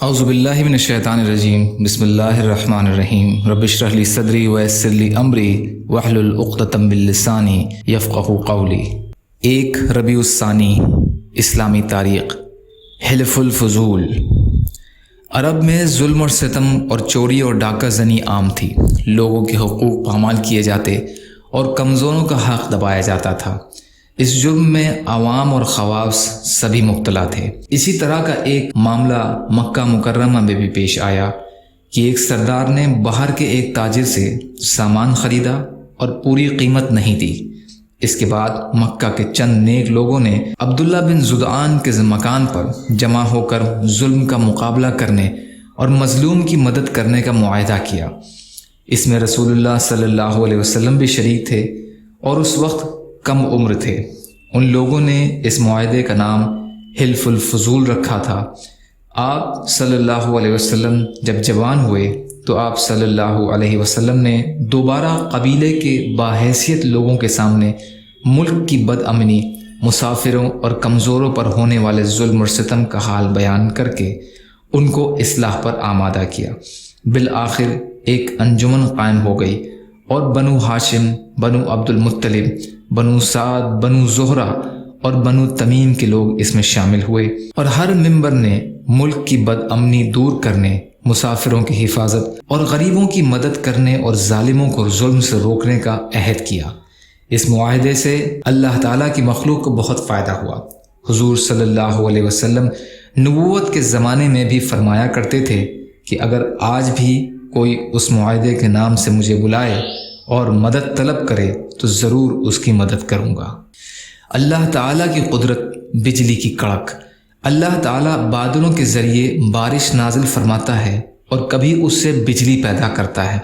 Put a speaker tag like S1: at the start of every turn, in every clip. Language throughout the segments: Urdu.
S1: اعوذ باللہ من الشیطان الرجیم بسم اللہ الرحمن الرحیم رب اشرح لی صدری ویسر لی امری واحلل عقدۃ من لسانی یفقہوا قولی۔ 1 ربیع الثانی اسلامی تاریخ۔ حلف الفضول۔ عرب میں ظلم اور ستم اور چوری اور ڈاکہ زنی عام تھی۔ لوگوں کے حقوق پامال کیے جاتے اور کمزوروں کا حق دبایا جاتا تھا۔ اس جرم میں عوام اور خواص سبھی مبتلا تھے۔ اسی طرح کا ایک معاملہ مکہ مکرمہ میں بھی پیش آیا کہ ایک سردار نے باہر کے ایک تاجر سے سامان خریدا اور پوری قیمت نہیں دی۔ اس کے بعد مکہ کے چند نیک لوگوں نے عبداللہ بن زدعان کے مکان پر جمع ہو کر ظلم کا مقابلہ کرنے اور مظلوم کی مدد کرنے کا معاہدہ کیا۔ اس میں رسول اللہ صلی اللہ علیہ وسلم بھی شریک تھے اور اس وقت کم عمر تھے۔ ان لوگوں نے اس معاہدے کا نام حلف الفضول رکھا تھا۔ آپ صلی اللہ علیہ وسلم جب جوان ہوئے تو آپ صلی اللہ علیہ وسلم نے دوبارہ قبیلے کے باحیثیت لوگوں کے سامنے ملک کی بد امنی، مسافروں اور کمزوروں پر ہونے والے ظلم اور ستم کا حال بیان کر کے ان کو اصلاح پر آمادہ کیا۔ بالآخر ایک انجمن قائم ہو گئی اور بنو ہاشم، بنو عبد المطلب، بنو سعد، بنو زہرہ اور بنو تمیم کے لوگ اس میں شامل ہوئے، اور ہر ممبر نے ملک کی بد امنی دور کرنے، مسافروں کی حفاظت اور غریبوں کی مدد کرنے اور ظالموں کو ظلم سے روکنے کا عہد کیا۔ اس معاہدے سے اللہ تعالیٰ کی مخلوق کو بہت فائدہ ہوا۔ حضور صلی اللہ علیہ وسلم نبوت کے زمانے میں بھی فرمایا کرتے تھے کہ اگر آج بھی کوئی اس معاہدے کے نام سے مجھے بلائے اور مدد طلب کرے تو ضرور اس کی مدد کروں گا۔ اللہ تعالیٰ کی قدرت، بجلی کی کڑک۔ اللہ تعالیٰ بادلوں کے ذریعے بارش نازل فرماتا ہے اور کبھی اس سے بجلی پیدا کرتا ہے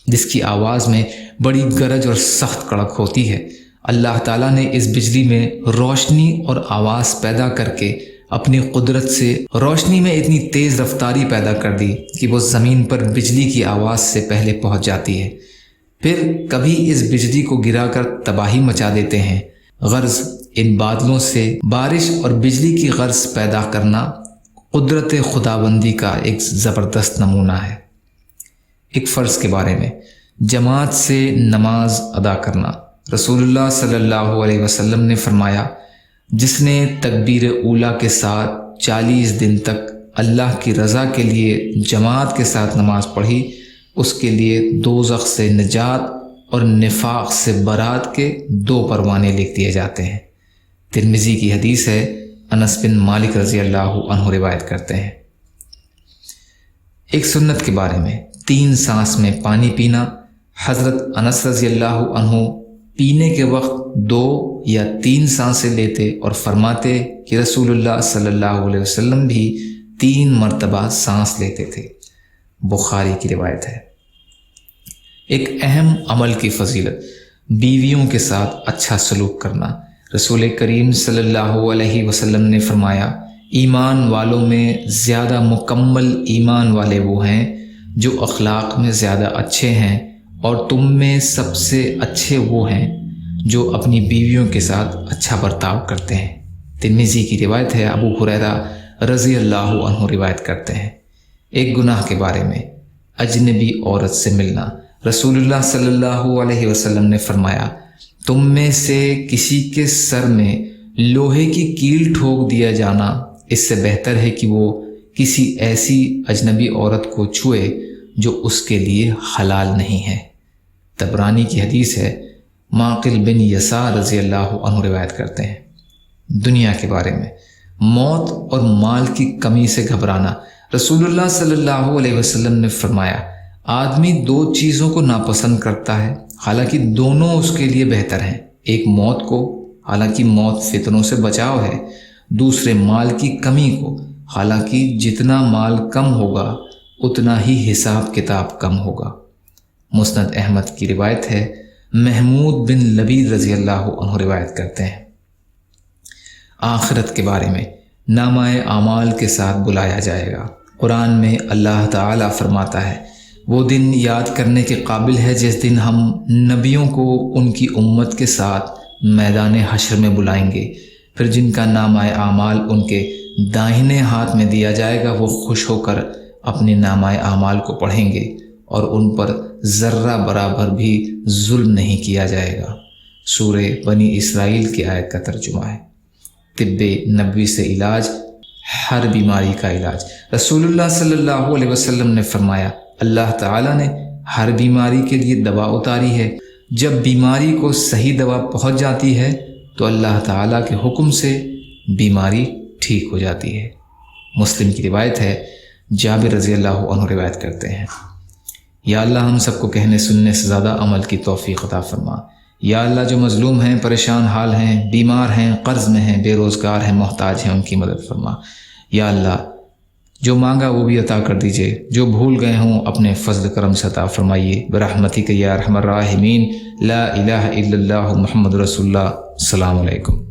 S1: جس کی آواز میں بڑی گرج اور سخت کڑک ہوتی ہے۔ اللہ تعالیٰ نے اس بجلی میں روشنی اور آواز پیدا کر کے اپنی قدرت سے روشنی میں اتنی تیز رفتاری پیدا کر دی کہ وہ زمین پر بجلی کی آواز سے پہلے پہنچ جاتی ہے۔ پھر کبھی اس بجلی کو گرا کر تباہی مچا دیتے ہیں۔ غرض ان بادلوں سے بارش اور بجلی کی غرض پیدا کرنا قدرت خداوندی کا ایک زبردست نمونہ ہے۔ ایک فرض کے بارے میں، جماعت سے نماز ادا کرنا۔ رسول اللہ صلی اللہ علیہ وسلم نے فرمایا، جس نے تکبیر اولیٰ کے ساتھ 40 دن تک اللہ کی رضا کے لیے جماعت کے ساتھ نماز پڑھی، اس کے لیے دوزخ سے نجات اور نفاق سے برات کے 2 پروانے لکھ دیے جاتے ہیں۔ ترمذی کی حدیث ہے، انس بن مالک رضی اللہ عنہ روایت کرتے ہیں۔ ایک سنت کے بارے میں، 3 سانس میں پانی پینا۔ حضرت انس رضی اللہ عنہ پینے کے وقت 2 یا 3 سانسیں لیتے اور فرماتے کہ رسول اللہ صلی اللہ علیہ وسلم بھی 3 مرتبہ سانس لیتے تھے۔ بخاری کی روایت ہے۔ ایک اہم عمل کی فضیلت، بیویوں کے ساتھ اچھا سلوک کرنا۔ رسول کریم صلی اللہ علیہ وسلم نے فرمایا، ایمان والوں میں زیادہ مکمل ایمان والے وہ ہیں جو اخلاق میں زیادہ اچھے ہیں، اور تم میں سب سے اچھے وہ ہیں جو اپنی بیویوں کے ساتھ اچھا برتاؤ کرتے ہیں۔ ترمذی کی روایت ہے، ابو ہریرہ رضی اللہ عنہ روایت کرتے ہیں۔ ایک گناہ کے بارے میں، اجنبی عورت سے ملنا۔ رسول اللہ صلی اللہ علیہ وسلم نے فرمایا، تم میں سے کسی کے سر میں لوہے کی کیل ٹھوک دیا جانا اس سے بہتر ہے کہ وہ کسی ایسی اجنبی عورت کو چھوئے جو اس کے لیے حلال نہیں ہے۔ طبرانی کی حدیث ہے، معقل بن یسار رضی اللہ عنہ روایت کرتے ہیں۔ دنیا کے بارے میں، موت اور مال کی کمی سے گھبرانا۔ رسول اللہ صلی اللہ علیہ وسلم نے فرمایا، آدمی 2 چیزوں کو ناپسند کرتا ہے، حالانکہ دونوں اس کے لیے بہتر ہیں۔ ایک موت کو، حالانکہ موت فتنوں سے بچاؤ ہے۔ دوسرے مال کی کمی کو، حالانکہ جتنا مال کم ہوگا اتنا ہی حساب کتاب کم ہوگا۔ مسند احمد کی روایت ہے، محمود بن لبید رضی اللہ عنہ روایت کرتے ہیں۔ آخرت کے بارے میں، نامہ اعمال کے ساتھ بلایا جائے گا۔ قرآن میں اللہ تعالیٰ فرماتا ہے، وہ دن یاد کرنے کے قابل ہے جس دن ہم نبیوں کو ان کی امت کے ساتھ میدان حشر میں بلائیں گے، پھر جن کا نامہ اعمال ان کے داہنے ہاتھ میں دیا جائے گا، وہ خوش ہو کر اپنے نامہ اعمال کو پڑھیں گے اور ان پر ذرہ برابر بھی ظلم نہیں کیا جائے گا۔ سورہ بنی اسرائیل کی آیت کا ترجمہ ہے۔ طب نبوی سے علاج، ہر بیماری کا علاج۔ رسول اللہ صلی اللہ علیہ وسلم نے فرمایا، اللہ تعالیٰ نے ہر بیماری کے لیے دوا اتاری ہے۔ جب بیماری کو صحیح دوا پہنچ جاتی ہے تو اللہ تعالیٰ کے حکم سے بیماری ٹھیک ہو جاتی ہے۔ مسلم کی روایت ہے، جابر رضی اللہ عنہ روایت کرتے ہیں، یا اللہ ہم سب کو کہنے سننے سے زیادہ عمل کی توفیق عطا فرما۔ یا اللہ جو مظلوم ہیں، پریشان حال ہیں، بیمار ہیں، قرض میں ہیں، بے روزگار ہیں، محتاج ہیں، ان کی مدد فرما۔ یا اللہ جو مانگا وہ بھی عطا کر دیجئے، جو بھول گئے ہوں اپنے فضل کرم سے عطا فرمائیے، برحمتک یا ارحم الراحمین۔ لا الہ الا اللہ محمد رسول اللہ۔ السلام علیکم۔